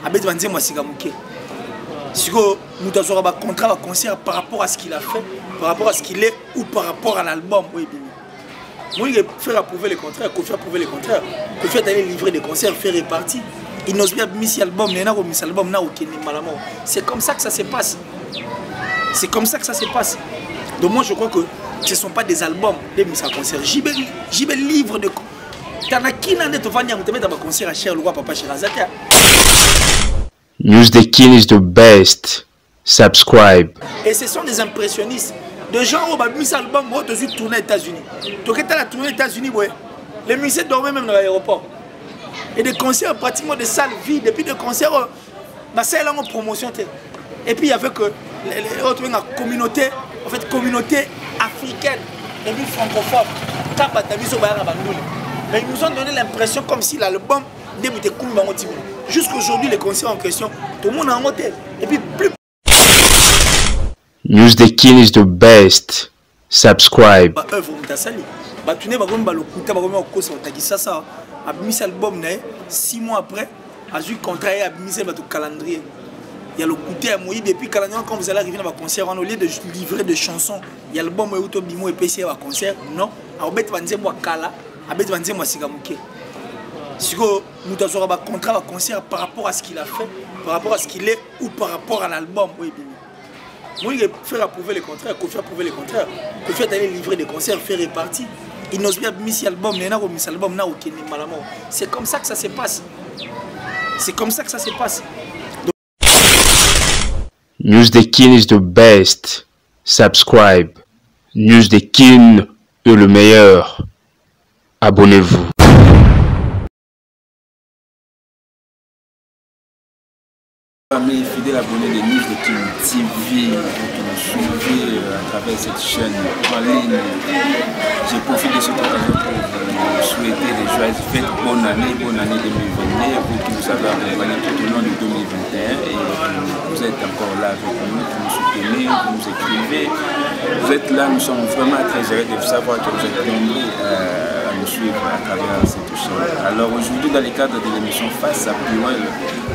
abeti banze moi sigamuke. Siko nous avons un contrat un concert par rapport à ce qu'il a fait, par rapport à ce qu'il est ou par rapport à l'album. Oui, moi il faire approuver les contraires, Kofi approuver les contraires, Kofi d'aller livrer des concerts, faire répartir. Il n'ose bien mis album, il n'a pas mis album là aucun malamment. C'est comme ça que ça se passe. C'est comme ça que ça se passe. Donc moi je crois que ce ne sont pas des albums, des mis à concert. J'y vais livre de. T'en as qui n'a pas de te mettre à concert à Cher le roi papa Shirazaka. News the King is the best. Subscribe. Et ce sont des impressionnistes. Des gens qui ont mis cet album, qui ont tourné aux États-Unis. Donc, quand tu as tourné aux États-Unis, les musiciens dormaient même dans l'aéroport. Et des concerts, pratiquement des salles vides. Et puis des concerts, ça est là en promotion. Et puis il y avait que la communauté, en fait, communauté africaine, les villes francophones. Mais ils nous ont donné l'impression comme si l'album débutait comme dans le jusqu'aujourd'hui, les concerts en question, tout le monde a un hôtel. Et puis, plus. News the King is the best. Subscribe. Œuvre, tu n'es pas comme le coup, tu n'es pas comme au cours, ça, a mis l'album, 6 mois après, a eu le contrat, a mis le calendrier. Il y a le côté à Moïse, depuis calendrier, quand vous allez arriver dans un concert, au lieu de livrer des chansons, il y a l'album où tu as mis et PC à un concert, non, à Obet Vanze Wakala, à Obet Vanze Sigamuke. Si nous avons un contrat, un concert par rapport à ce qu'il a fait, par rapport à ce qu'il est ou par rapport à l'album. Oui, moi, il faire approuver les contraires, Kofi approuver les contraires, Kofi d'aller livrer des concerts, faire répartir. Il n'ose bien mis l'album, il n'a pas mis l'album, n'a aucun malamment. C'est comme ça que ça se passe. C'est comme ça que ça se passe. News the King is the best. Subscribe. News the King est le meilleur. Abonnez-vous. Mes fidèles abonnés de News the King TV, qui nous suivez à travers cette chaîne en ligne, je profite de cette occasion pour vous souhaiter des joyeuses fêtes, bonne année 2021, vous qui nous avez accompagnés tout au long de 2021 et vous êtes encore là avec nous, vous nous soutenez, vous nous écrivez, vous êtes là, nous sommes vraiment très heureux de savoir que vous êtes nombreux à nous suivre à travers cette chaîne. Alors aujourd'hui, dans le cadre de l'émission Face à Piwel,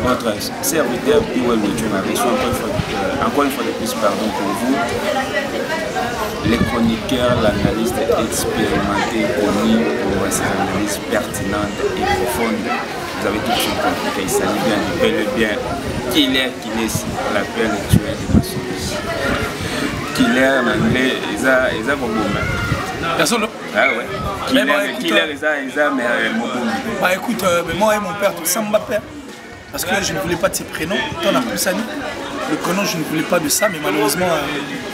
votre serviteur Piwel Lodjoum a reçu encore une fois de plus pardon pour vous, les chroniqueurs, l'analyste expérimenté, connu pour ses analyses pertinentes et profondes. Vous avez tout de suite compris qu'il s'agit bien du bel et bien Killer Kinesi, on l'appelle le tueur de maçonnerie. Killer en anglais, ils ont beaucoup de personne. Ah ouais. Killer, ils ont bah écoute, moi et mon père, tout ça, mon père. Parce que je ne voulais pas de ses prénoms, on a poussé le prénom, je ne voulais pas de ça, mais malheureusement,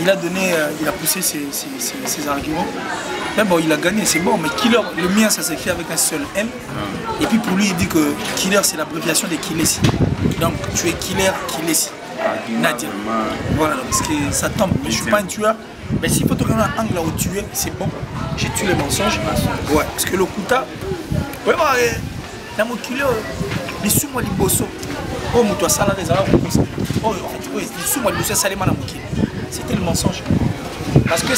il a poussé ses arguments. Mais bon, il a gagné, c'est bon, mais Killer, le mien, ça s'écrit avec un seul M. Et puis pour lui, il dit que Killer, c'est l'abréviation de Kilesi. Donc tu es Killer Kilesi. Nadia. Voilà, parce que ça tombe. Mais je ne suis pas un tueur. Mais s'il faut te donner un angle où tuer, c'est bon. J'ai tué les mensonges. Ouais, parce que le Kuta, ouais, dans mon Killer, les sous-moi les bossos. Oh, mon toi, ça là, les arabes, comme ça. Oh, en fait, oui, les sous-moi les bossos, ça les mal à mon Killer. C'était le mensonge. Parce que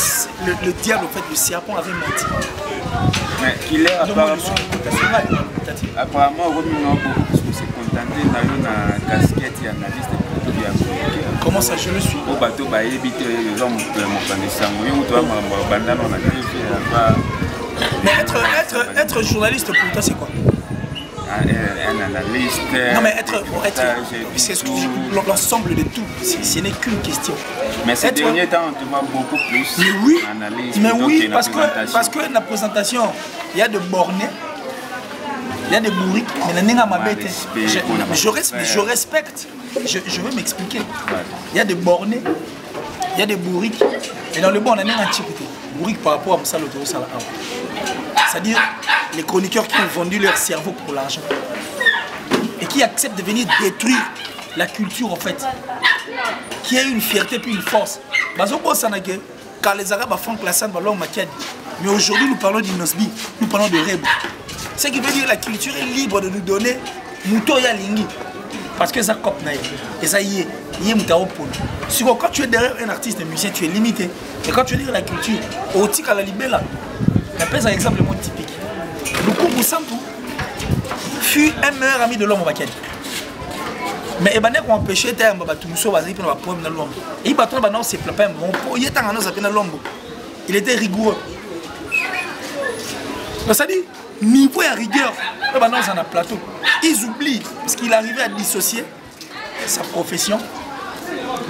le diable, en fait, le serpent avait menti. Mais Killer, apparemment, on s'est contenté dans la casquette et analyste. Comment ça, je le suis? Au bateau, bah, éviter les gens, mais être journaliste pour toi, c'est quoi? Un analyste. Non, mais c'est l'ensemble de tout. Ce n'est qu'une question. Mais ces derniers temps, on te voit beaucoup plus. Mais oui, analyse, mais oui, parce que la présentation, il y a de bornés, il y a des bourriques, mais je respecte. Je veux m'expliquer. Il y a des bornés, il y a des bourriques, et dans le bon, on a un type de bourrique par rapport à ça, l'autoroute à la haute. C'est-à-dire les chroniqueurs qui ont vendu leur cerveau pour l'argent et qui acceptent de venir détruire la culture en fait, qui a une fierté puis une force. Quand les Arabes font classant dans l'homme mais aujourd'hui nous parlons d'Inosbi, nous parlons de Reb. Ce qui veut dire que la culture est libre de nous donner Mouto Yalingi. Parce que ça copie et ça y est, quand tu es derrière un artiste, un musicien, tu es limité. Et quand tu es derrière la culture, au tic à la libella, un exemple typique. Le Koumou Santou fut un meilleur ami de l'homme au Bakadi. Mais il va empêcher de faire un problème dans l'ombre. Et il va se plaindre. Il était rigoureux. C'est-à-dire, niveau et rigueur, dans un plateau. Ils oublient, parce qu'il arrivait à dissocier sa profession,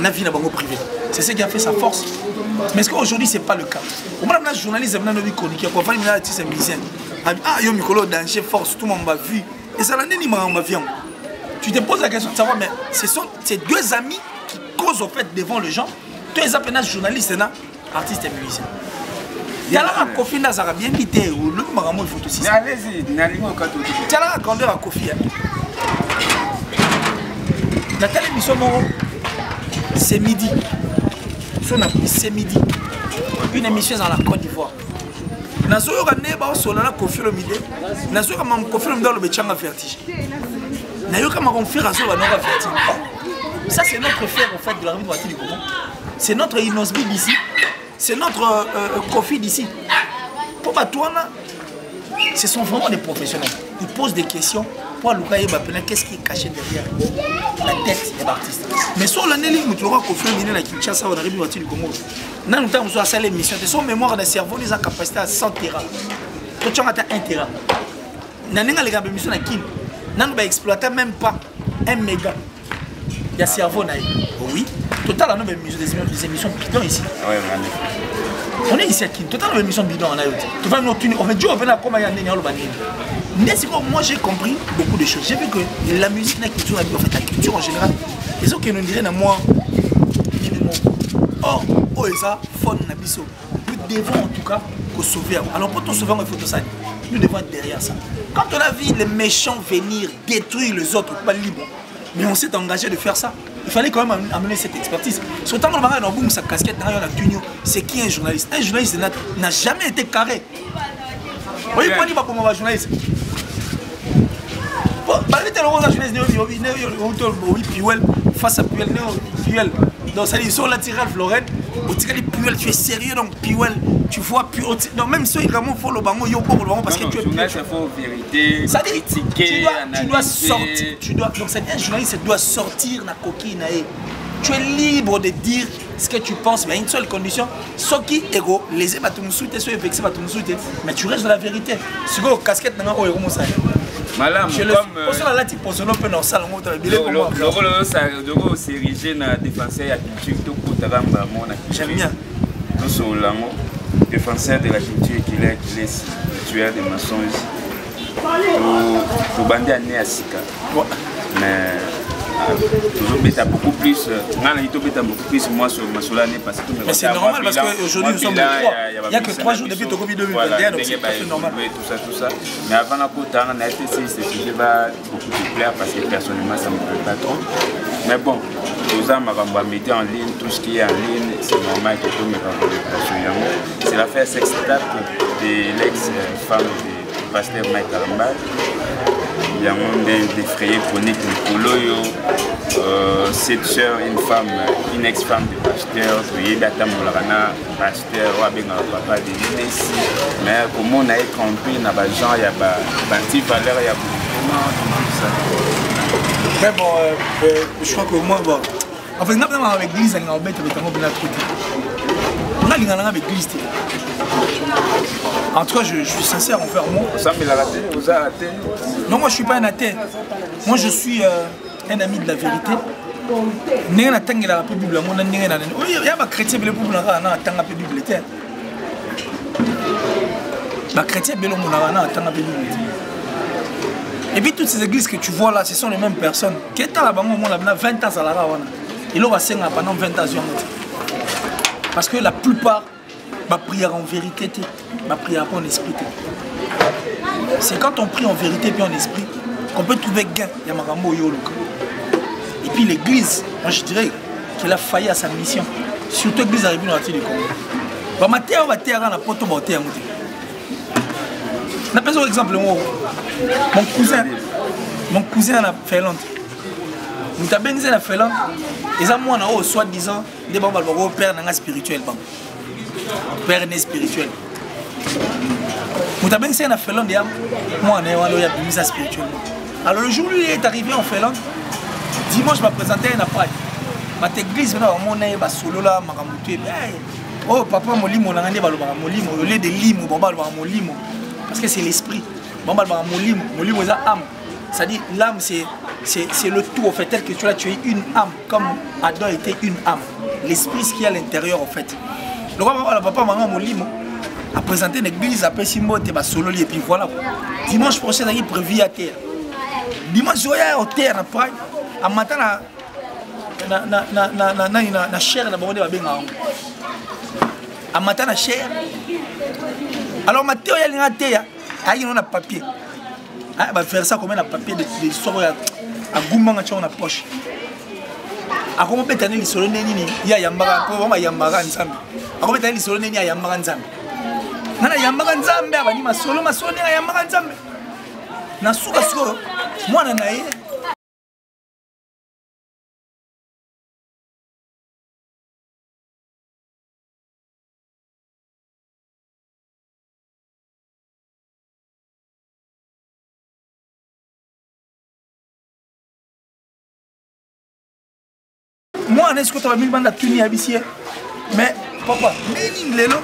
la vie privée. C'est ce qui a fait sa force. Mais est-ce qu'aujourd'hui, ce n'est pas le cas? Au moins, les journalistes, ils ont chroniqué. Ah, yo Mikolo, danger, force, tout le monde m'a vu. Et ça n'a pas vu. Tu te poses la question de savoir, mais ce sont ces deux amis qui causent au fait devant les gens. Tous les appels journalistes, artistes et musiciens. Il y a la Kofi Nazara bien invité, ou le Maramo il faut aussi. Allez-y, n'allez-moi quand tout. Il y a la grandeur à Kofi. La telle émission, c'est midi. C'est midi. Une émission dans la Côte d'Ivoire. Nazoyoka neba solana Kofi le midi. Nazoyoka mam Kofi le midi le betchanga vertige. Nayoka ma confère à solo na vertige. Ça c'est notre frère au fait de la rue de du Congo. C'est notre Inosbi d'ici. C'est notre Kofi d'ici. Pour Batouana, ce sont vraiment des professionnels. Ils posent des questions pour Luka et Bapena, qu'est-ce qui est caché derrière la tête des artistes. Mais sur l'année ligne, tu vois Kofi le midi la Kinshasa, on arrive du Congo. Nous avons fait cette émission. Son mémoire de cerveau, nous avons capacité à 100 Tera. Tu as 1 Tera. Nous avons fait émission à Kin. Nous n'avons exploité même pas 1 méga. Il y a cerveau. Oui. Total, nous avons des émissions bidons ici. On est ici à Kin. Total, nous avons des émissions bidons. On va dire, moi j'ai compris beaucoup de choses. J'ai vu que la musique, la culture, en fait, la culture en général, les autres qui nous diraient, moi, oh, oh, et ça, fond Nabiso. Nous devons en tout cas sauver. Alors pour tout sauver, il faut tout ça. Nous devons être derrière ça. Quand on a vu les méchants venir détruire les autres, pas libre, mais on s'est engagé de faire ça. Il fallait quand même amener cette expertise. Surtout quand on a boum sa casquette, c'est qui un journaliste? Un journaliste n'a jamais été carré. Vous voyez quoi, il va comme un journaliste? Face à Puel, donc ça dit sur la tirade Florette, Puel, tu es sérieux donc Puel, tu vois Puel, donc même si il vraiment faut le bango, parce que tu es Puel. Il faut vérité, critiquer, tu dois sortir, donc c'est un journaliste doit sortir la coquille. Tu es libre de dire ce que tu penses, mais à une seule condition, ce qui est gros, les ébatumusuites, ceux vexés batumusuites, mais tu restes dans la vérité. Si vous avez casquette, vous avez comment ça. Madame, je le pose la lati pose no pe no sala ngoto le bile comment le c'est érigé na défenseur ya culture to kutagamba mona. J'aime bien. Nous sommes là, défenseur de la culture qu'il est tueur de mensonges. Pour bander à Néasika. Mais toujours bêta beaucoup plus. Moi sur ma solane parce que. Mais c'est normal parce qu'aujourd'hui nous sommes le 3. Il n'y a que 3 jours depuis Togo 2021, donc c'est normal. Tout ça. Mais avant la côte, on a été ce sujet va beaucoup te plaire parce que personnellement ça ne me plaît pas trop. Mais bon, aux hommes à mettre en ligne, tout ce qui est en ligne, c'est normal que tout me fasse. C'est l'affaire sextape de l'ex-femme du pasteur Mike Kalambal. Il y a un défrayé chronique Nicoloyo, cette soeur, une ex-femme du pasteur, qui est d'Atamolana, pasteur, ou avec un papa de l'INES. Mais comment on a été trompé, il y a des gens, il y a des petits valeurs, il y a beaucoup de ça. Mais bon, je crois que moi, bon. En fait, nous avons avec l'église, on a fait un truc. On a avec l'église. En tout cas, je suis sincère envers moi. Vous avez raté. Non, moi je ne suis pas un athée. Moi je suis un ami de la vérité. Il y a des chrétiens qui ont la Bible. Et puis toutes ces églises que tu vois là, ce sont les mêmes personnes. Qui étaient là-bas, on a 20 ans à la Rawana. Et là, on va s'engager pendant 20 ans. Parce que la plupart, ma prière en vérité, ma prière en esprit. C'est quand on prie en vérité et en esprit qu'on peut trouver gain. Et puis l'église, moi je dirais qu'elle a failli à sa mission. Surtout l'église arrivée dans la du Congo. On va faire un poteau. On a par exemple mon cousin a fait longtemps. Nous avons bien fait longtemps. Et ça, moi, on a soi-disant des père spirituel. Père spirituel. Nous avons bien fait longtemps. Moi, on a mis ça spirituel. Alors le jour où il est arrivé en Finlande, dimanche je présenté à Prague. Ma église na mon ba solo là makambuté. Oh papa molimo na ngande baloba molimo au lieu de limo bon baloba molimo parce que c'est l'esprit. Bon baloba molimo, molimo c'est âme. Ça dit l'âme c'est le tout en fait tel que tu as tué une âme comme Adam était une âme. L'esprit ce qui est à l'intérieur en fait. Donc papa maman molimo a présenté une église après Simbo te ba solo et puis voilà. Dimanche prochain il prévu à terre. Dimanche jour au terre na Prague à matin na chair na bonde ba benga. À matin na chair. Alors Mathéo il y a terre, il y a un papier. Ah bah faire ça comme un papier de soro à goumanga cha na poche. A comment betane li solo neni ya yambara po ba yambara nzambe. A comment betane li solo neni ya yambara nzambe. Nana yambara nzambe abani masolo ne ya yambara nzambe. Na suka soko mwana na ye. Moi, on est ce que tu as mis dans la tenue à Bissier. Mais, papa, mais lelo,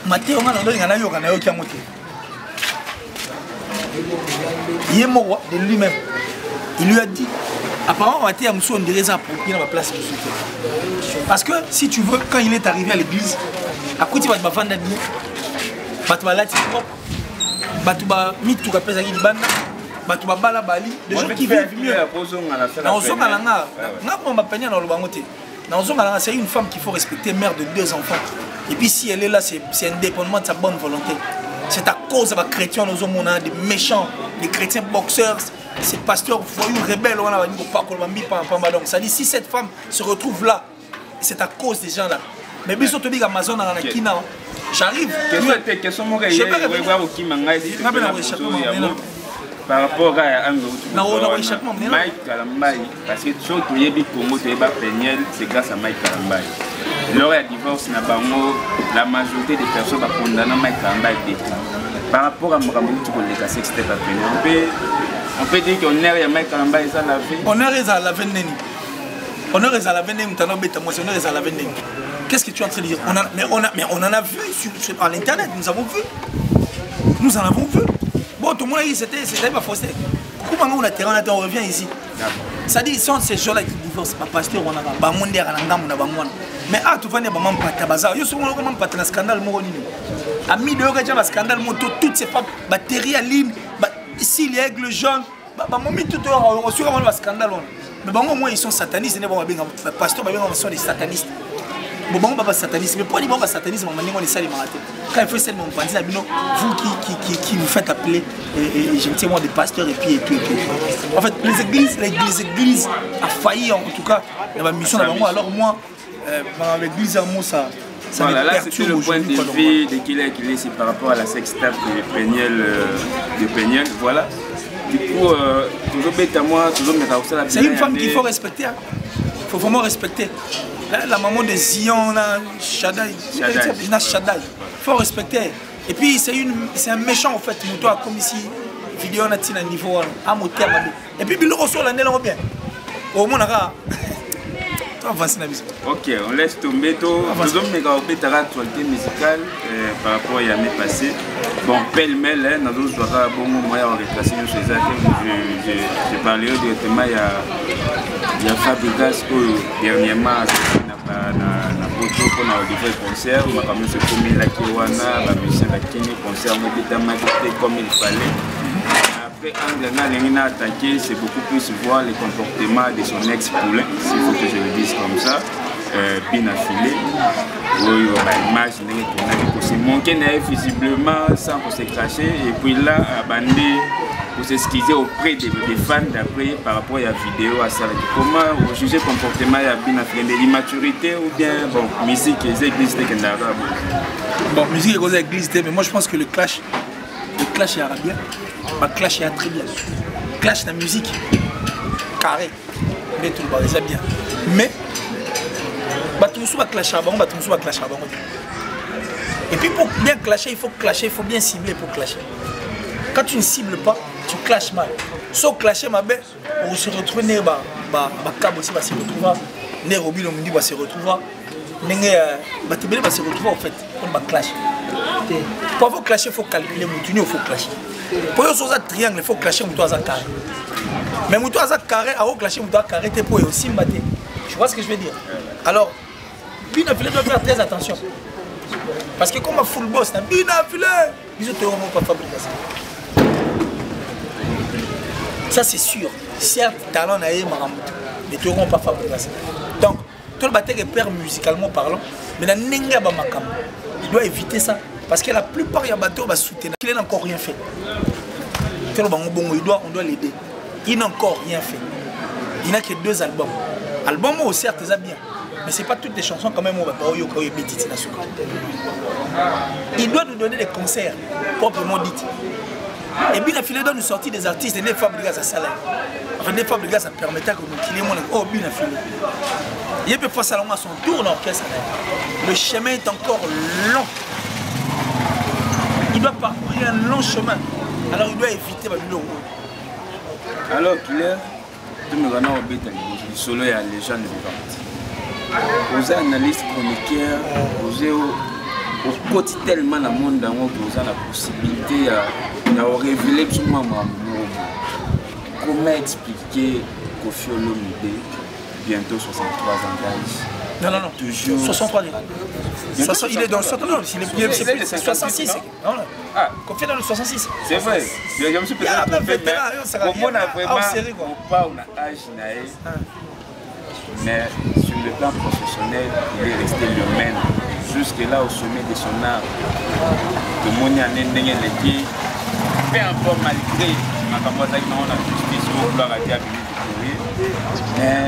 Mathéo, on a qui a monté. Il est mort de lui-même. Il lui a dit, apparemment, Mathéo, on dirait ça pour qu'il ait ma place. Parce que si tu veux, quand il est arrivé à l'église, à côté, tu vas te faire bien. Tu vas te faire tu vas te faire tu vas bala bali des gens qui vivent mieux. C'est une femme qu'il faut respecter, mère de 2 enfants. Et puis si elle est là, c'est indépendamment de sa bonne volonté. C'est à cause des chrétiens, des méchants, des chrétiens boxeurs, ces pasteurs voyous rebelles. Ça dit si cette femme se retrouve là, c'est à cause des gens là. Mais bien sûr, tu dis qu'Amazon dans la Kina, j'arrive. Par rapport à Mike Kalambaye, parce que tout le monde Congo, c'est grâce à Mike Kalambaye. Lors du divorce, la majorité des personnes vont condamner Mike Kalambaye. Par rapport à Moramou, tu connais la sextape on peut dire qu'on est à Mike Kalambaye, ça la vie. On est à la veine. On est à la veine, on est à la veine. Qu'est-ce que tu es en train de dire? Mais on en a vu sur l'internet, nous avons vu. Nous en avons vu. Bon, tout le monde a dit c'était pas faussé. Comment on a terrain, on revient ici. Ça dit, sont ces gens-là qui divorcent. Pasteur, on a pas monde à mais ah, tu vas dire, maman, pas ta bazar. Je suis un scandale. À mi de un scandale, toutes ces femmes, batterie à ligne, ici, les aigles jaunes, on suit un scandale. Mais bon, moi, ils sont satanistes. Les pasteurs, ils sont des satanistes. Bon, pas sataniste, mais pour les bons satanistes, on est salé marathon. Quand il faut celle vous qui vous faites appeler, je tiens moi des pasteurs et puis. En fait, les églises a failli en tout cas, il y a une mission d'avant moi. Alors moi, l'église à moi, ça voilà, là c'était le point de vue de qu'il est c'est par rapport à la sextape de Péniel, voilà. Du coup, toujours bête à moi, toujours me rausser la. C'est une femme qu'il faut respecter. Il faut vraiment respecter. La maman de Zion, Shaddai. Il faut respecter. Et puis c'est un méchant en fait. Moi, comme ici, vidéo on a un niveau à moteur. Et puis il reçoit l'année là bien. Au moins ok, on laisse tomber tout. Nous sommes l'actualité musicale par rapport à l'année passée. Bon, pêle-mêle, nous avons bon moyen de retracer chez eux. Je parlerai directement il y a Fabrigas dernièrement na poto pour des concerts, ma famille se commet la Kiwana, la musicien la Kini concert comme il fallait. Après Anglana a attaqué, c'est beaucoup plus voir les comportements de son ex-poulain, s'il faut que je le dise comme ça, bien affilé. Oui, l'image c'est manqué visiblement sans se cracher et puis là abandonné pour s'excuser auprès des fans d'après par rapport à la vidéo à ça. Comment vous jugez le comportement de l'immaturité ou bien bon musique et église de l'arabe? Bon, musique et église, mais moi je pense que le clash est arabien, le clash est très bien. Le clash de la musique carré, mais tout le monde c'est bien. Mais tout le monde va clasher avant, tout le monde va clasher avant. Et puis pour bien clasher, il faut bien cibler pour clasher. Quand tu ne cibles pas, tu clash mal. So clasher ma bête, on se retrouve né ba câble aussi va se retrouver. Né Robin on me dit va se retrouver. Nenge ba tebele va se retrouver en fait comme ba clash. Pour vous clasher faut calculer mutuni faut clasher. Pour yo soza triangle il faut clasher mutu aza carré. Mais mutu aza carré a clasher mutu carré te pour aussi mbaté. Tu vois ce que je veux dire? Alors Bina Filet doit faire très attention. Parce que comme un full boss, Bina Filet, ils ont pas fabriqué ça. Ça c'est sûr. Certes, talent n'a pas mais ils n'auront pas fabriqué ça. Donc, tout le bataille est père musicalement parlant, mais dans Nenga Bamakam, il doit éviter ça. Parce que la plupart des bateaux va soutenir. Il n'a encore rien fait. On doit l'aider. Il n'a encore rien fait. Il n'a que 2 albums. Album, certes, c'est bien. Mais ce n'est pas toutes les chansons quand même où il doit nous donner des concerts proprement dit. Et puis il doit nous sortir des artistes et des fabriquer à salaire. Enfin des fabriquer ça permettait que nous qu'il oh bien filé. Il peut faire ça à son tour dans l'orchestre. Le chemin est encore long. Il doit parcourir un long chemin. Alors il doit éviter le long. Alors qu'il est tout le monde au bétail, solo et à légende vivante. Vous êtes analyste chroniqueur, vous êtes au quotidien dans le monde où vous avez la possibilité de révéler tout le monde. Comment expliquer Kofi Olomide, bientôt 63 ans d'âge? Non, toujours 63 ans. Il est dans le 69, il est 66. Kofi est dans le 66. C'est vrai, je me suis peut-être trompé, mais comment on a vraiment pas un âge. Mais sur le plan professionnel, il est resté le même. Jusque-là, au sommet de son art. Tout le monde a un légué. Peu importe, malgré ma campagne, on a justice, on doit arrêter à venir de courir. Mais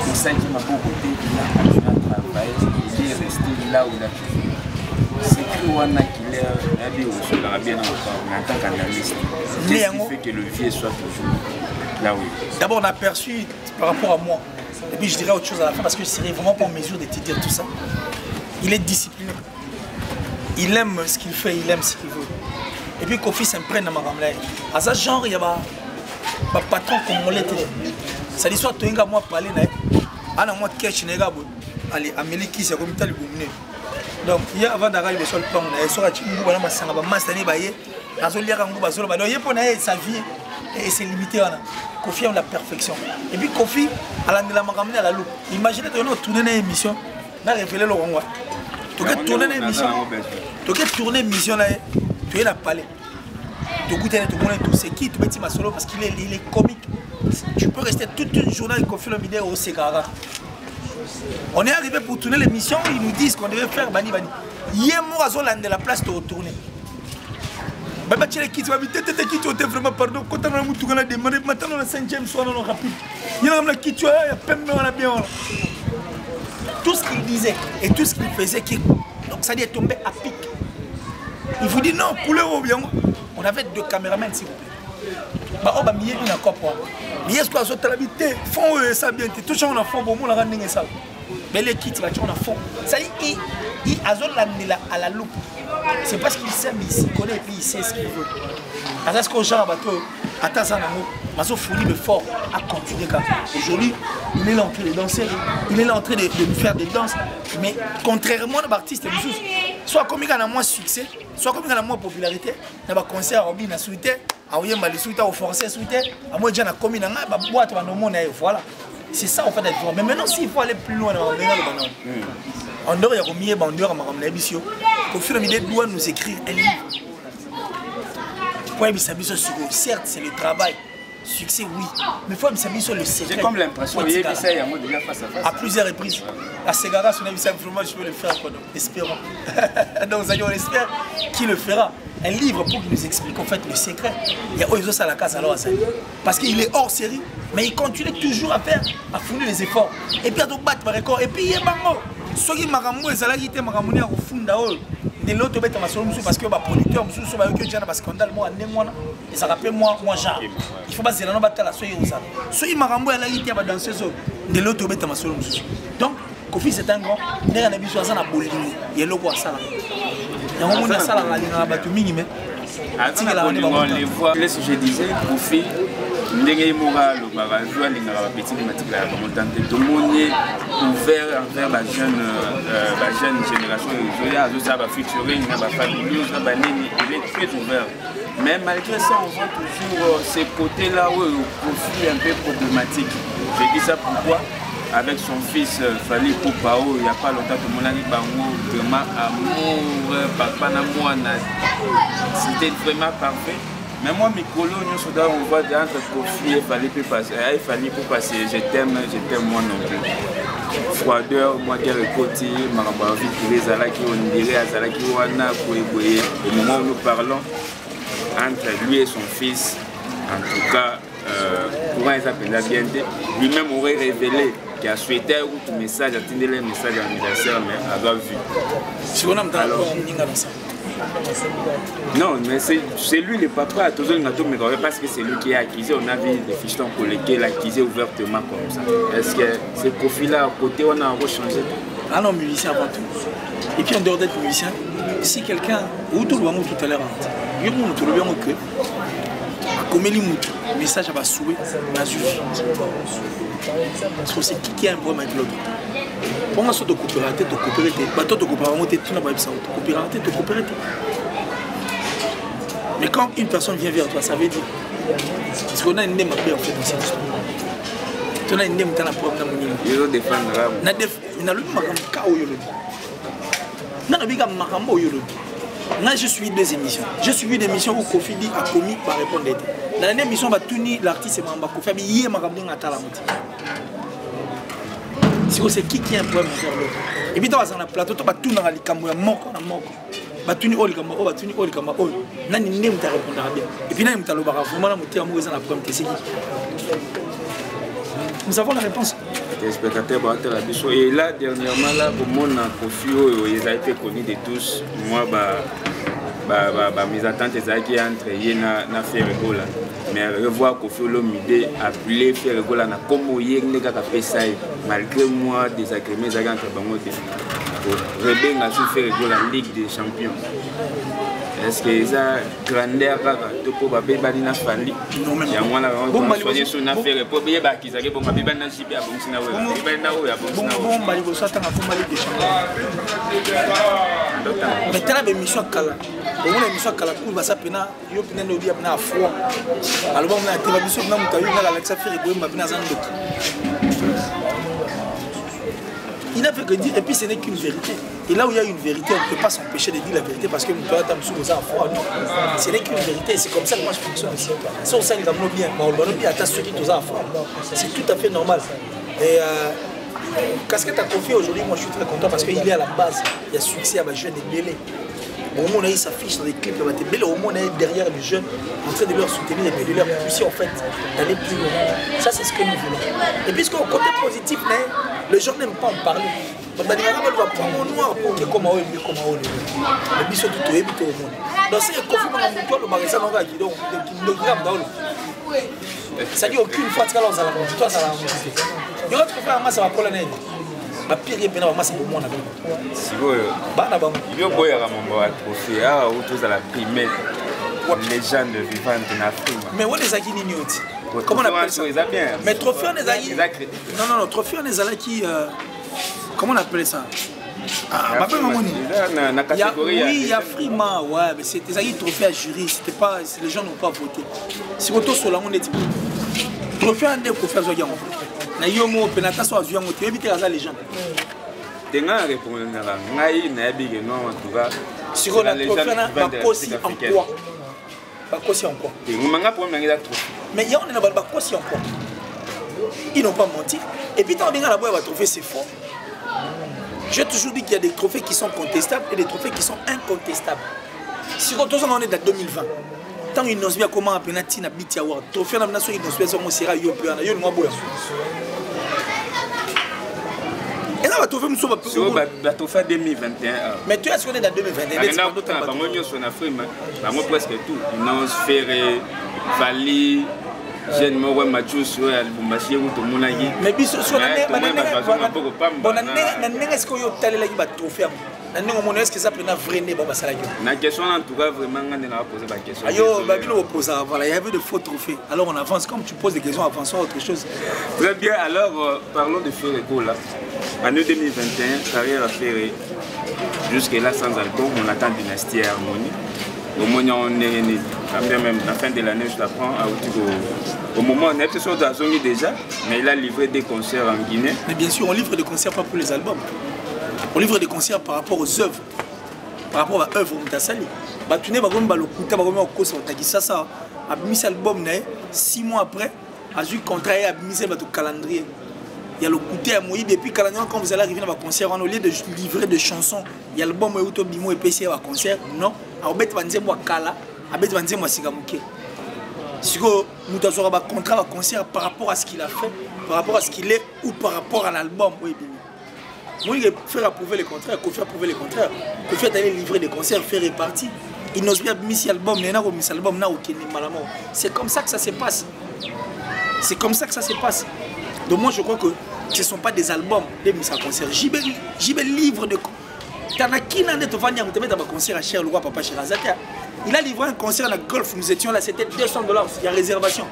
c'est ça qui m'a beaucoup aidé. Il a continué à travailler. Il est resté là où il a toujours. C'est que Wana qu'il est bien en tant qu'analyste. Qu'est-ce qui fait que le vieux soit toujours là où il est? D'abord, on a perçu par rapport à moi. Et puis je dirais autre chose à la fin parce que je ne serais vraiment pas en mesure de te dire tout ça. Il est discipliné. Il aime ce qu'il fait, il aime ce qu'il veut. Et puis Kofi s'imprègne dans ma ramelaye. À ce genre, il y a un patron comme on l'était. Ça dit soit tu as moi parler, ana moi cash nega bo. Allez, Amélie qui s'est remis à l'ibumine. Donc, il y a avant d'arriver sur le plan, il sera chingou bana masanga ba mastani baye. Azoli rangu ba zolo ba. Donc, il pour sa vie et c'est limité là. Kofi aime la perfection. Et puis Kofi, à la ramené à la loupe. Imaginez que nous tourner une émission, on a révélé le rongwa. Tu as tourné une émission, tu as tourné une émission là, tu es la palais. Tu as goûté tout, c'est qui tu mets ma solo parce qu'il est comique. Tu peux rester toute une journée avec Kofi Olomide au Segara. On est arrivé pour tourner l'émission, ils nous disent qu'on devait faire Bani Bani. Hier, moi, de la place de retourner. Baba Tchele qui tu vas vite, qui tu as vraiment pardon. Quand on a demandé, maintenant on a 5e soir, on a rapide. Il y a un qui tu as, il y a peine, on a bien. Tout ce qu'il disait et tout ce qu'il faisait, donc ça dit est tombé à pic. Il vous dit non, pour le bien. On avait 2 caméramans s'il vous plaît. Bah, on va mieux une encore pour. Mais est-ce qu'on a sauté l'habité? Fond ça bien, tout ça on a fond, bon, on a rendu ça. Mais les kits, là, on a fond. Ça dit, il a zone à la loupe. C'est parce qu'il sait, mais il s'y connaît et puis il sait ce qu'il veut. À ce qu'on a un bateau, attends ça, Mazo fourni mais fort à continuer. Aujourd'hui, il est là en train de danser, il est là en train de nous faire des danses. Mais contrairement à l'artiste, soit comme il a moins succès, soit comme il a moins popularité, il y a un concert à Robin, à Souité, à Oyemba, au Français, Souité, à moi, j'ai un commis, à boîte, à nos monnaies, voilà. C'est ça en fait d'être. Mais maintenant, s'il faut aller plus loin, on doit y remettre, on doit ramener Bissio. Au fur et à mesure, il doit nous écrire un livre. Certes, c'est le travail. Succès, oui. Mais il faut s'habiller sur le secret. J'ai comme l'impression qu'il y a déjà face à face. À plusieurs reprises. À Segara, si on a vu ça, vraiment, je peux le faire. Espérons. Donc, on espère qu'il le fera. Un livre pour qu'il nous explique en fait le secret. Il y a Oizo Salakas alors à ça. Parce qu'il est hors série, mais il continue toujours à faire, à fournir les efforts. Et puis à tout battre par record. Et puis il y a Bango. Ceux qui m'ont ramené, ils ont ramené au fond d'Aol. De l'autre bête à ma parce que le producteur, parce qu'on a le mot à Némoana. Et ça rappelle moi, genre. Il faut pas se dire, la soye ou ça. Ceux qui m'ont ramené à la guitare dans ce zone. De l'autre bête à ma donc, Kofi c'est un grand. Il y a un bolingo. Il y a le roi Salah. Il y a un monde à Salah, il y a un bateau minime. On les voit. Laisse, je disais, Kofi, ndenge moral, le barajou, les petits matériels à monter. Tout le monde est ouvert envers la jeune génération. Il y a des featuring, il y a des familles, il est très ouvert. Mais malgré ça, on voit toujours ces côtés-là où Kofi est un peu problématique. Je dis ça pourquoi? Avec son fils Fally Ipupa, il n'y a pas longtemps, tout le monde a dit vraiment amour, papa n'amour, c'était vraiment parfait. Mais moi, Mikolo, on voit entre Kofi et Fally Ipupa, je t'aime moi non plus. Froideur, moi qui ai le côté, Marabavi, Zalaki, on dirait à Zalaki, Wana, Kouéboué. Au moment où nous parlons, entre lui et son fils, en tout cas, courant ils appellent la BND, lui-même aurait révélé qu'il a souhaité un message, atteindre les messages d'anniversaire, mais avoir vu. Alors, non, mais c'est lui le papa, toujours parce que c'est lui qui a accusé, on a vu les fichetons collectés, l'accusé ouvertement comme ça. Est-ce que ce profil-là, à côté, on a rechangé? Ah non, musicien avant tout. Et puis en dehors d'être musicien, si quelqu'un, ou tout le monde tout à l'heure, il y a un tout le monde que, comme il y a un message à ma souhait, ma juge. Parce que c'est qui a un problème avec l'autre. Pour moi, de coopérater, de coopérer, bateau de coopérater, tu n'as pas ça, de coopérater, de coopérer. Mais quand une personne vient vers toi, ça veut dire. Parce qu'on a une name à paix en fait dans cette histoire. Tu as une name dans la problème dans mon niveau. Il faut défendre là. Mais le makam je suis deux émissions. Je suis une émission où Kofi dit a commis par répondre. Dans la dernière émission, l'artiste est Mamba Kofi. Il y a c'est qui a un problème avec l'autre. Et puis, dans le plateau, tu vas tout dans les caméras, mort. Et puis, là, il y a nous avons la réponse. Les spectateurs, et là, dernièrement, là, au monde, Kofi, ils ont été connus de tous. Moi, mes attentes, c'est qui entre eux, na faire rigola. Mais revoir Kofi Olomide appeler faire rigola, na comme hier, les gars qui ça, malgré moi, des agréments, les gars entre bango de Rebeng a su faire rigola la Ligue des Champions. Est-ce que ça grandeur de pour baby na Fally? Non même. Ya mwana on soigner sur na faire pour bien ba ki zake pour baby na jibe a bon sina wewe. Baby na wewe a bon sina wewe. Bon bali bo sata na fuma Ligue des Champions. Mais tala be mission kala. Bon la mission kala pour ba sa pena yo pena no dia na froid. Alors bon na te ba mission na mutayu na Alexa faire go mba pena zando. Il n'a fait que dire, et puis ce n'est qu'une vérité. Et là où il y a une vérité, on ne peut pas s'empêcher de dire la vérité parce que nous sommes sous aux enfants. Ce n'est qu'une vérité, c'est comme ça que moi je fonctionne ici. Si on sait que nous bien, on bien attache ceux qui sont aux enfants. C'est tout à fait normal. Et casquette à Kofi aujourd'hui, moi je suis très content parce qu'il est à la base. Il y a succès à ma jeune et belé. Au moment où il s'affiche dans les clips, au moment où on est derrière les jeunes, en train de leur soutenir et de leur pousser en fait d'aller plus loin. Ça c'est ce que nous voulons. Et puisque au côté positif, les gens n'aiment pas en parler. Donc on va prendre mon noir pour que comme on est comme on est. Le biseau tout est tout au monde. Donc c'est Kofi dans le magasin on va dire donc le gramme dans le. Ça dit aucune fois que là on va la toi ça va musique. Il y aura trouvé un masse à la nez. La pire est pénale masse pour moi là. Si vous bana bango. Il y a boya à mon trophée à autour de la primaire. Légende vivante en Afrique. Mais où les acquis n'ignoti. Comment on appelle ça? Mais trophée on les acquis. Non, trophée on les acquis qui comment on appelle ça? Ah, bah oui, il y a Frima, ouais, mais c'était ça qui trophée à jury, c'était pas, les gens n'ont pas voté. Si vous êtes sur la monde, trophée à des trophées à Zoyan. Na yomo penata so avion moto éviter ça les gens. Tenga répondre na ngai na bige non en tout cas. Si on a trophée na bakosi en quoi? Bakosi en quoi? Manga pour ngai la trophée. Mais il y a on est na bakosi en quoi? Ils n'ont pas menti. Et puis tant bien la boîte va trophée c'est faux. J'ai toujours dit qu'il y a des trophées qui sont contestables et des trophées qui sont incontestables. Si on est dans 2020, tant qu'il n'ose bien comment appeler Tina Biti Award, trophée na nation il n'ose bien comment sera yo peu na yo moi boya. Et là va trophée nous sommes pas sur la trophée 2021. Mais tu es sûr qu'on est dans 2021. Il y a d'autres pas moi sur Afrique, moi presque tout. Nance Ferré, Fally jeune moi Mathieu sur album basi ou tout mon aïe mais biso sur la est-ce que yo tali la ba trophée est-ce que ça prend vrai né baba sala yo na question en tout cas vraiment on a posé la question ayo babino pose voilà il y avait de faux trophées alors on avance comme tu poses des questions avançons autre chose très bien alors parlons de Ferrego là année 2021 carrière à Ferré jusque là sans album on attend Dynastie Harmonie au moment on est même la fin de l'année je l'apprends au moment on est peut-être sur Dazongi déjà mais il a livré des concerts en Guinée mais bien sûr on livre des concerts pas pour les albums on livre des concerts par rapport aux œuvres par rapport à œuvres Moutasali batune ba gomba lokuta ba gomba kosa otakisa ça a mis album 6 mois après a eu contrat et a mis le calendrier il y a le côté à Moïse depuis calendrier quand vous allez arriver dans un concert on au lieu de livrer des chansons il y a l'album Euto Bimo et PC à concert non a obet vanze moi kala a bet vanze moi sigamuke si que Moutazo a un contrat à concert par rapport à ce qu'il a fait par rapport à ce qu'il est ou par rapport à l'album oui moi il faire approuver les contraires qu'on fait approuver les contraires qu'on fait aller livrer des concerts faire répartir il n'ose bien mis album n'est pas mis album n'a aucun malamment c'est comme ça que ça se passe c'est comme ça que ça se passe donc moi je crois que ce ne sont pas des albums des mis à concert j'y vais livre de t'en as qui n'en est au Vania vous te mettez dans un concert à Cher le roi papa Chirazaka il a livré un concert à la Golf nous étions là c'était $200 il y a réservation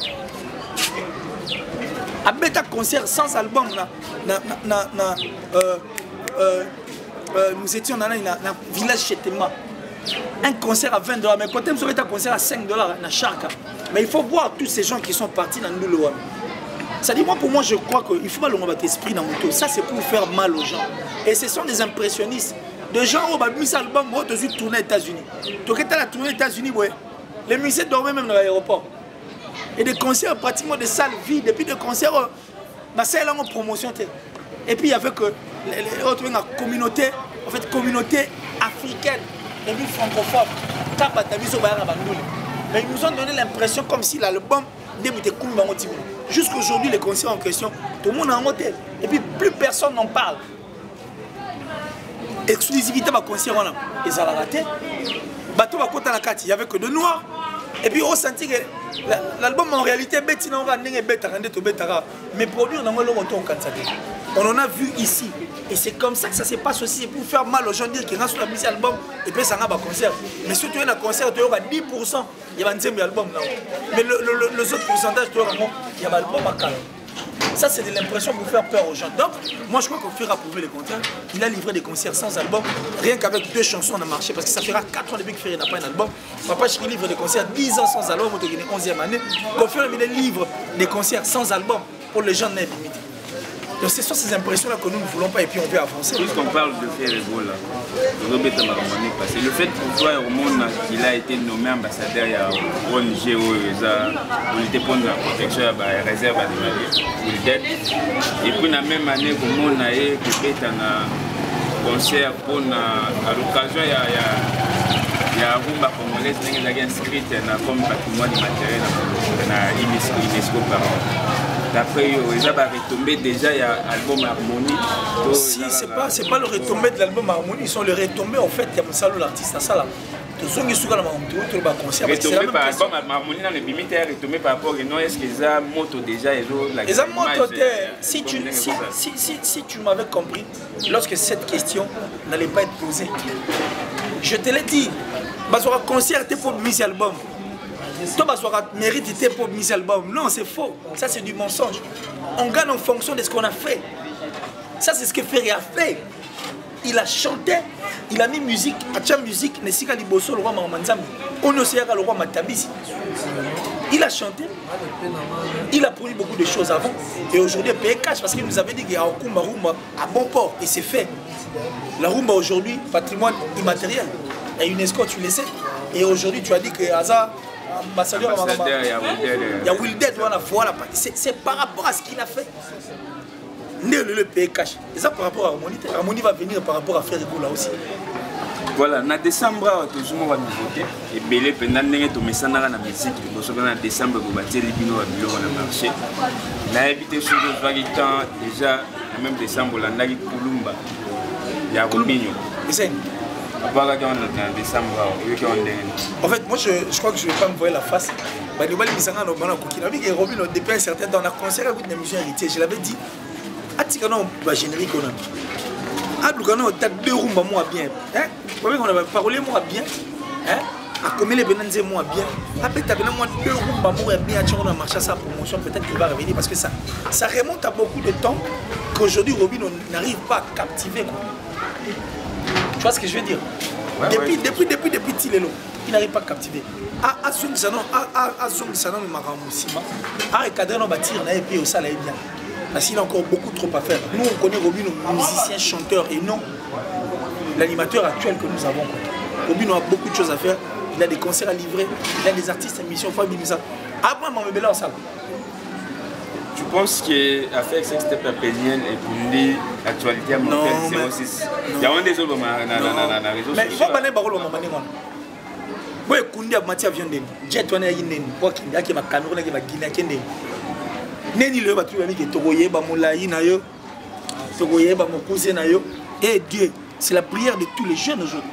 à bêta concert sans album nous étions dans un village chez Tema un concert à $20 mais quand vous avez un concert à $5 na Charka mais il faut voir tous ces gens qui sont partis dans le Loa ça dit moi pour moi je crois qu'il faut pas le remettre esprit dans mon tour ça c'est pour faire mal aux gens et ce sont des impressionnistes des gens qui ont mis cet album qui ont tourné aux États-Unis donc quand tu as tourné aux États-Unis les musiciens dormaient même dans l'aéroport et des concerts pratiquement des salles vides et puis des concerts c'est là en promotion et puis il y avait que la communauté en fait communauté africaine les villes francophones mais ils nous ont donné l'impression comme si l'album débutait jusqu'aujourd'hui les concerts en question tout le monde a un hôtel et puis plus personne n'en parle exclusivité de concert ils ont raté bateau va côté la carte il y avait que de noirs et puis on sentit que l'album en réalité mais produire on en a vu ici et c'est comme ça que ça se passe aussi c'est pour faire mal aux gens dire qu'il y a sur la musique album et puis ça a un concert mais surtout il y a un concert il y a 10% il y a un deuxième album là mais le autre pourcentage il y a un album à calme ça c'est de l'impression pour faire peur aux gens donc moi je crois qu'on fera approuver les contrats il a livré des concerts sans album rien qu'avec 2 chansons on a marché parce que ça fera 4 ans depuis que Ferré n'a pas un album papa qui livre des concerts 10 ans sans album on est 11e année qu'on fait livre des concerts sans album pour les gens n'est limité donc ce sont ces impressions là que nous ne voulons pas et puis on veut avancer puisqu'on parle de Ferrego là parce que le fait pour toi au monde qu'il a été nommé ambassadeur il y a ONG pour lutter pour la protection de la réserve animalière et puis la même année au monde a eu un concert pour à l'occasion il y a rumba congolaise qui est inscrite comme patrimoine immatériel dans l'UNESCO par an. D'après ils ont retombé déjà il y a l'album Harmonie. Si c'est pas le retombé de l'album Harmonie, ils sont le retombé en fait il y a Moussalo l'artiste à ça là. Retombé par album Harmonie dans le bimite est retombé par rapport non est-ce qu'ils ont moto déjà ils ont moto si tu m'avais compris lorsque cette question n'allait pas être posée je te l'ai dit parce que concert pour miser album toi mérite pour miser album non c'est faux ça c'est du mensonge on gagne en fonction de ce qu'on a fait ça c'est ce que Ferré a fait il a chanté il a mis musique à musique Nesika Liboso le roi Mamanzambi on aussi le roi Matabisi il a chanté il a produit beaucoup de choses avant et aujourd'hui il paye cash parce qu'il nous avait dit qu'il y a Okumba Rumba à bon port et c'est fait la rumba aujourd'hui patrimoine immatériel et UNESCO tu le sais et aujourd'hui tu as dit que Hazard ambassadeur il y a Wildet voilà c'est par rapport à ce qu'il a fait le pays cash et ça par rapport à Harmonie Harmonie va venir par rapport à Ferrego là aussi voilà en décembre toujours va nouveauté et belé pendant ndenge to mesana na musique parce que en décembre vous battez les bino à bilo na marché na habité sur le temps déjà même décembre la ndaki Kulumba ya Robinho En fait, moi je crois que je ne vais pas me voir la face. Depuis un certain temps, on a concert avec une musique héritière. Je l'avais dit, générique, on a deux rumba moi bien. On a parlé moi bien. Comme les Benanzé moi bien. Après, tu as moi deux rumba moi bien. Tu as marché sa promotion, peut-être qu'il va revenir parce que ça remonte à beaucoup de temps qu'aujourd'hui Robin n'arrive pas à captiver. Quoi. Tu vois ce que je veux dire? Depuis Tilelo, il n'arrive pas à captiver. À Zong Sanon, il m'a remboursé. À recadrer nos bâtir, et puis au salaire bien. Parce qu'il a encore beaucoup trop à faire. Nous, on connaît Robin, musicien, chanteur, et non l'animateur actuel que nous avons. Robin a beaucoup de choses à faire. Il a des concerts à livrer, il a des artistes, émissions, après, on m'a salle. Tu penses qu'affaire Sextep Péniel et pour l'actualité à Montpellier 06, il y a un des autres dans la réseau social. Mais il faut pas aller par le moment. Oui, Kundi a matière viande. Jet on a une fois qu'il y a qui va Cameroun qui va Guinée qui n'est. Neni le battu avec Togoye Bamolaï nayo, Togoye Bamokuse nayo. Et Dieu, c'est la prière de tous les jeunes aujourd'hui.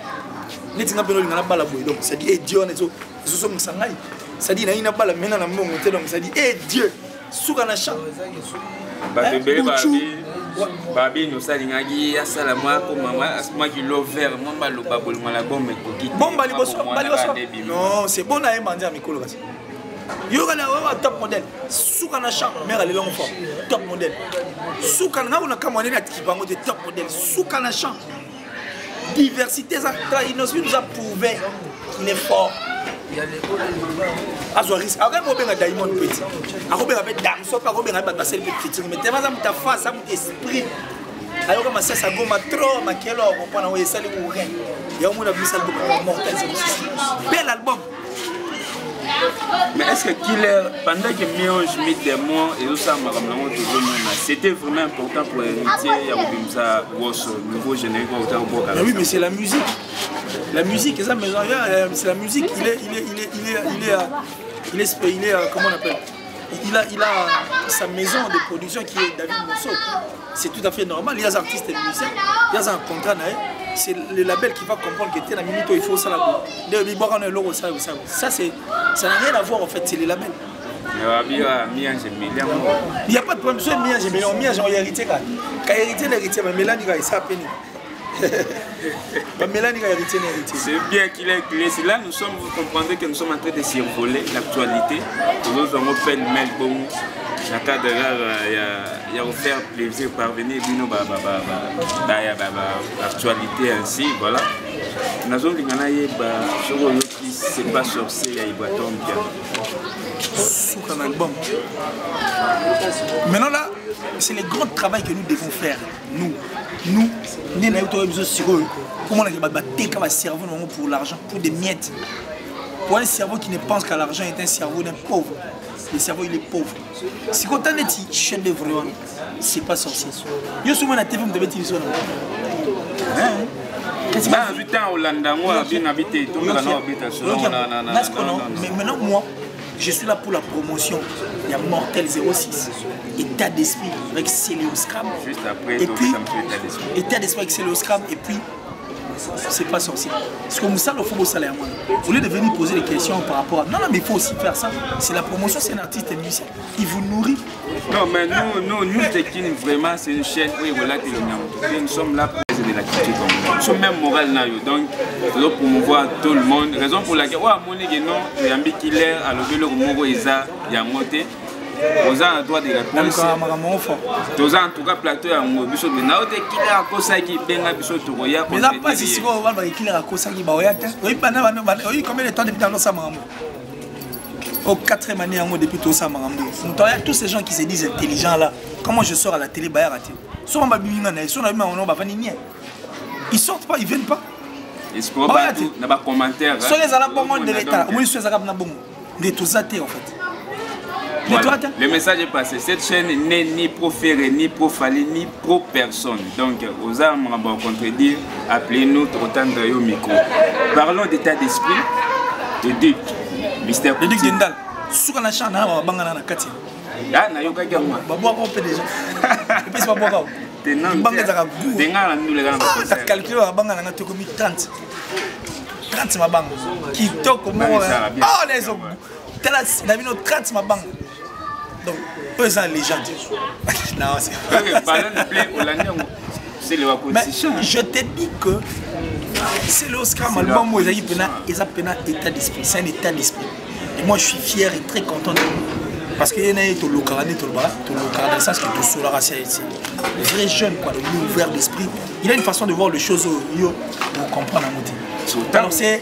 Les gens qui n'ont pas la bouille, donc ça dit et Dieu on est sommes sangai. Ça dit n'a pas la main dans la main donc ça dit et Dieu. Soukana chan. Babi nous salingagi asala moi comme moi qui l'ouvert moi balo babol mala bombe koki. Bomba liboso. Non, c'est bon à embander à mikolo kasi. Yoga na wa top model. Soukana chan mère le long fort. Top model. Soukana na kamone na tibango de top model. Soukana chan. Diversité ça nous a prouvé qu'il est fort. Azoris, après on a Diamond Petit. Après on a Damso, après on a Bassel Petit. Mais tu vas ta face, ça esprit. Alors comme ça goma trop, ma quelle heure on prend envoyer ça les oreilles. Il y a un monde a vu ça beaucoup mortel. Bel album. Mais est-ce que Killer, pendant que Mionge mit des mots et tout ça, c'était vraiment important pour hériter Yarubimsa au niveau générique au oui, mais c'est la musique. La musique, c'est la musique. Il est comment on appelle? Il a sa maison de production qui est David Mosso. C'est tout à fait normal. Il y a des artistes et musiciens. Il y a un contrat. C'est le label qui va comprendre que tu es la minute où il faut ça. Ça, ça n'a rien à voir en fait. C'est le label. Il n'y a pas de problème. C'est Mia, j'ai hérité. Quand hérité, l'héritier, mais Mélanie, il s'est appelé. C'est bien qu'il est clé. C'est là nous sommes, vous comprendrez que nous sommes en train de survoler l'actualité. Nous avons fait le mail bon. La cadre il y a offert plaisir parvenir l'actualité ainsi, voilà. Nous avons dit que c'est pas sorcier, il y a un album. Maintenant là, c'est le grand travail que nous devons faire. Nous, comment on a un cerveau pour l'argent, pour des miettes. Pour un cerveau qui ne pense qu'à l'argent est un cerveau d'un pauvre. Le cerveau il est pauvre. Si quand on est chaîne de vraiment, c'est pas sorcier. Yo souvent la TV me devait dire ça. Mais maintenant moi, je suis là pour la promotion. Il y a Mortel 06, État d'esprit avec Céléoscram. Juste après, et puis État d'esprit avec Céléoscram et puis c'est pas sorcier. Parce que Moussa le faut salaire moi. Vous voulez venir poser des questions par rapport à. Non, mais il faut aussi faire ça. C'est la promotion, c'est un artiste et musicien. Il vous nourrit. Non, mais nous Tekin, vraiment, c'est une chaîne où nous sommes là pour de la critique. Nous sommes même moral. Donc, nous promouvoir tout le monde. Raison pour laquelle, mon non, il y a un killer à l'objet Mogo Isa, il y a monté. Nous avons un droit de réponse. Nous avons en tout cas plateau à Mobiso. Mais nous avons des killers à Kosaki, Benga Biso Touroya. Mais là, pas si on va des killers à Kosaki, oui, combien de temps depuis dans l'Osamarambo? Au 4e année, depuis tout ça, tous ces gens qui se disent intelligents là, comment je sors à la télé, ils sortent pas, ils viennent pas. Ils se probattent dans les commentaires. Sur les alabons de l'État, au moins sur les alabons de tous athées en fait. Voilà. Le message est passé. Cette chaîne n'est ni pro-ferré, ni pro-falé, ni pro-personne. Donc, aux armes, on va contredire. Appelez-nous autant de micro. Parlons d'état d'esprit de Duc. Mystère le Duc d'Indal. Sous la chaîne, on va banger dans la quartier. Ah, n'a pas de moi. On va boire déjà. Et puis, c'est pas boire. T'es calculé, on va banger dans la 30. 30 mabang. Kitoko mo. Oh les hommes. Tela na bino 30 mabang. Donc, eux sont légende. Non, c'est je te dis que c'est l'Oscar album où ils ont état d'esprit. C'est un état d'esprit. Et moi je suis fier et très content de lui. Parce qu'il y a un local dans le sens que tout cela c'est le vrai jeune, quoi, le ouvert d'esprit. Il a une façon de voir les choses pour comprendre la moitié. Alors c'est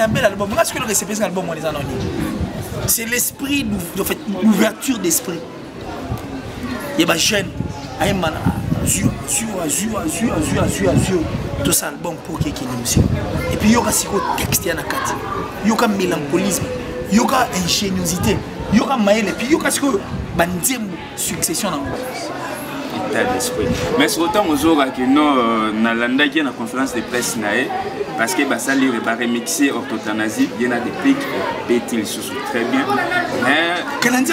un bel album. Moi ce que le récépissé c'est un album, c'est l'esprit, en fait, l'ouverture d'esprit. Il y a des jeunes, azur, tout ça album pour qui nous aussi. Et puis il y aura aussi un texte, il y aura mélancolisme, il y aura ingéniosité, il y aura maël, et puis il y aura une succession dans le mais sur autant on aura que non nalanda qui na conférence de presse nae parce que ça les remixer orthothanasie il y a des pics pétil sous très bien mais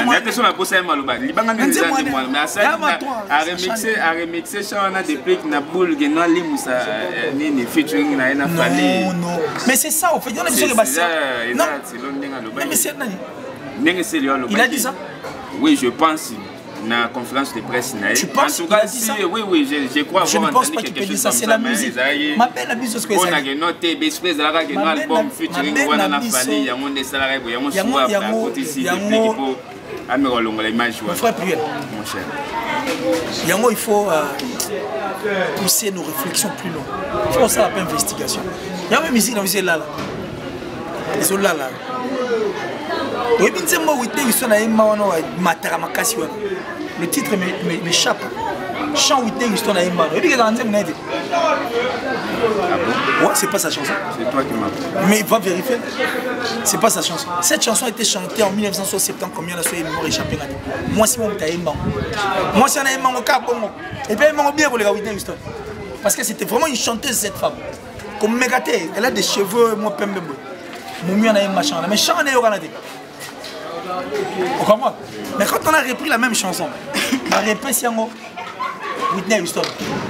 la question la pose à maloba libanga mais ça à remixer ça on a des pics na boule que non limusa ni featuring na fali non mais c'est ça au fait on a besoin de bassin non mais c'est nani il a dit ça oui je pense na conférence de presse. Tu penses en tout cas, si, oui, je crois je avoir entendu quelque chose comme ça. C'est la musique. Ma belle la musique, c'est on a noté Bespres la rague no album featuring on a fallu ya monde salarié ya mon souvent à côté ici depuis pour améliorer l'image. Mon frère Priel. Mon cher. Yango il faut pousser nos réflexions plus loin. Il faut ça la investigation. Il y a même ici dans là là. Ils sont là là. Oui, bien sûr, moi, le titre m'échappe. Chant Whitney Houston à Emma. Ouais, c'est pas sa chanson. C'est toi qui m'as. Mais va vérifier. C'est pas sa chanson. Cette chanson a été chantée en 1970. Combien de fois il m'a échappé? Moi, c'est mon Emma. Moi, c'est un Emma au cap. Et puis, elle m'a bien pour les Whitney Houston. Parce que c'était vraiment une chanteuse, cette femme. Comme Mégaté, elle a des cheveux, moi, pembe. Mon mieux, on a une machin. Mais chant, on est au Canada. Vous comprenez? Mais quand on a repris la même chanson, on a repris Whitney Houston.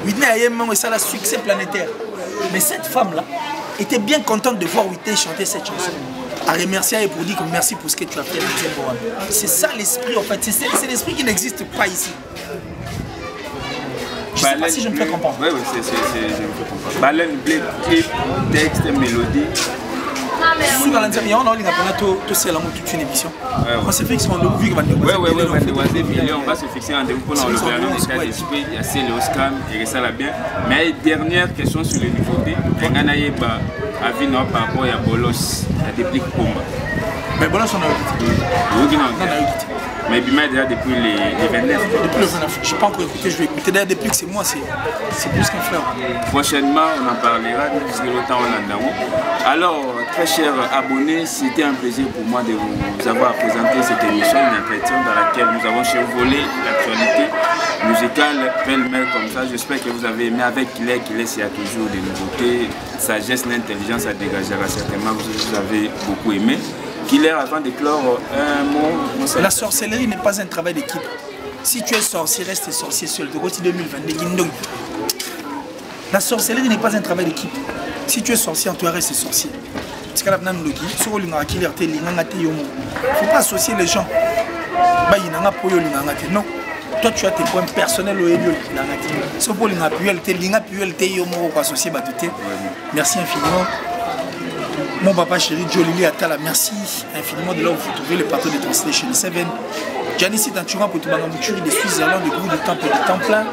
Whitney a eu un succès planétaire. Mais cette femme-là était bien contente de voir Whitney chanter cette chanson. À remercier et pour dire que merci pour ce que tu as fait. C'est ça l'esprit en fait. C'est l'esprit qui n'existe pas ici. Je ne sais pas si je me fais comprendre. Oui, je me fais comprendre. Baleine, blé, clip, texte, mélodie. Si dans l'Anzamia, on a toute une émission. On s'est fixé en vu qu'on on va se fixer en début pour l'état d'esprit. Il y a c'est Oscar et ça l'a bien. Mais dernière question sur les nouveautés. On a eu un par rapport à Bolos, à Déplique Pomba. Mais Bolos, on a eu. Mais Bima est déjà depuis les 29. Depuis le 29. Je n'ai pas encore écouté, je vais écouter. D'ailleurs, depuis que c'est moi, c'est plus qu'un frère. Prochainement, on en parlera, puisque le temps on l'a dans. Alors, très chers abonnés, c'était un plaisir pour moi de vous avoir présenté cette émission, une entretien dans laquelle nous avons survolé l'actualité musicale, pêle-mêle comme ça. J'espère que vous avez aimé avec Kiler. Kiler, il y a toujours des nouveautés. Sagesse, l'intelligence, ça dégagera certainement. Vous avez beaucoup aimé. Kiler, avant de clore un mot. La sorcellerie n'est pas un travail d'équipe. Si tu es sorcier, reste sorcier seul. De côté 2022, la sorcellerie n'est pas un travail d'équipe. Si tu es sorcier, tu restes sorcier. Il ne faut pas associer les gens. Non. Toi, tu as tes points personnels. Merci infiniment. Mon papa chéri, Jolili Atala, merci infiniment de là où vous trouvez le plateau de Translation 7. Janice Tantura pour tout le monde, de Suisse-Irlande, du groupe du Temple de Templin.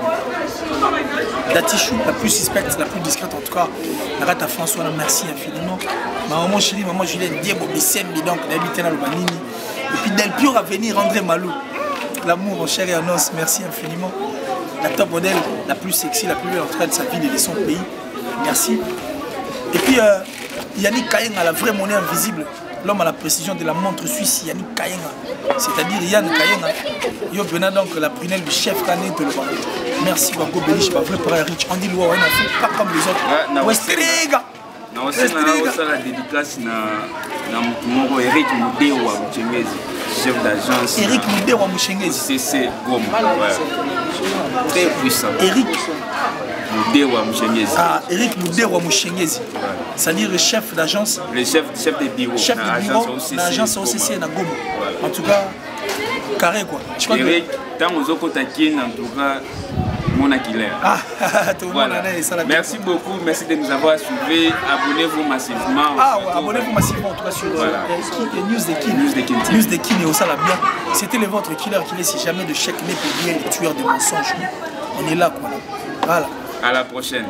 Datichou, la plus suspecte, la plus discrète en tout cas. Narata François, merci infiniment. Ma maman chérie, maman Julienne Diego, Bissembi, donc, d'habiter dans le Banini. Et puis Del Pio à venir, André Malou. L'amour en chair et en os, merci infiniment. La top modèle, la plus sexy, la plus belle en tout cas de sa vie et de son pays. Merci. Et puis, Yannick Kayenga, la vraie monnaie invisible, l'homme à la précision de la montre suisse, Yannick Kayenga, c'est-à-dire Yann Kayenga, yo bena donc la prunelle du chef Kané de l'Oba. Merci Bango Bélich, ma vraie parole Rich, Andy Loa, pas comme les autres. Westriga! Non, c'est la dédicace na Moko Eric Moudewa Mouchengezi, chef d'agence. Eric Moudewa Mouchengezi. C'est Gom, très puissant. Eric Moudewa Mouchengezi. Ah, Eric Moudewa Mouchengezi. c'est-à-dire le chef d'agence. Le chef de bureau. Chef de bureau, l'agence OCC na Goma. En tout cas, carré quoi. Eric, tant aux autres taquines, en tout cas, mon acquilère. Ah, tout le monde Voilà. a Merci beaucoup, merci de nous avoir suivis. Abonnez-vous massivement. Ah ouais, abonnez-vous massivement en tout cas sur Voilà. News de Kin. News de Kin. News de Kin et au Sala bien. C'était le votre killer qui laisse jamais de chèque n'est pour bien les tueurs de mensonges. On est là quoi. Voilà. À la prochaine.